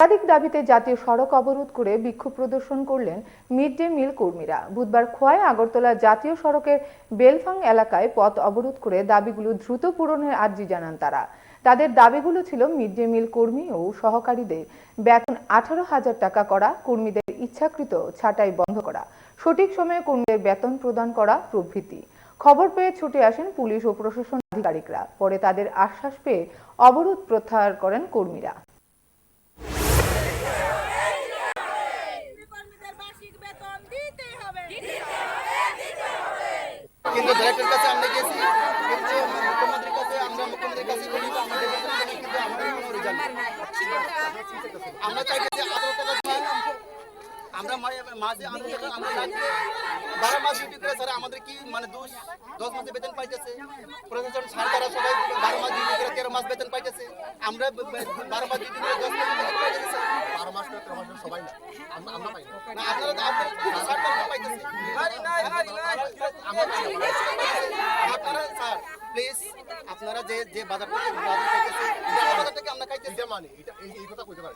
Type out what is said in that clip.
একাধিক দাবিতে জাতীয় সড়ক অবরোধ করে বিক্ষোভ প্রদর্শন করলেন মিড ডে মিল কর্মীরা। বুধবার খোয়াই আগরতলা জাতীয় সড়কের বেলফাং এলাকায় পথ অবরোধ করে দাবিগুলো দ্রুত পূরণের আর্জি জানান তারা। তাদের দাবিগুলো ছিল মিড ডে মিল কর্মী ও সহকারীদের বেতন 18,000 টাকা করা, কর্মীদের ইচ্ছাকৃত ছাঁটাই বন্ধ করা, সঠিক সময়ে কর্মীদের বেতন প্রদান করা প্রভৃতি। খবর পেয়ে ছুটে আসেন পুলিশ ও প্রশাসন আধিকারিকরা। পরে তাদের আশ্বাস পেয়ে অবরোধ প্রত্যাহার করেন কর্মীরা। কিন্তু ডাইরেক্টর কাছে আমরা গেছি, কিন্তু মুখ্যমন্ত্রীর কাছে মুখ্যমন্ত্রীর কাছে বলি তো আমাদের কিন্তু আমাদের কোনো রেজাল্ট আমরা চাইছি 18 টাকা দিন আমরা মাঝে আমরা লাগবে 12 মাস ডিউটি করে স্যার আমাদের কি মানে 10 মাসে বেতন পাইতেছে, প্রশাসন সারদারা সবাই 12 মাস ডিউটি করে 13 মাস বেতন পাইতেছে, আমরা 12 মাস ডিউটি করে 10 মাস বেতন পাইতেছে। 12 মাস করে 13 মাস সবাই না আমরা পাই না, আপনারা সারদারা পাইতেছে আপনারা স্যার প্লিজ আপনারা যে বাজার থেকে পাইতেছে বাজার থেকে আমরা খাইতেছি মানে এটা এই কথা কইতে পারি।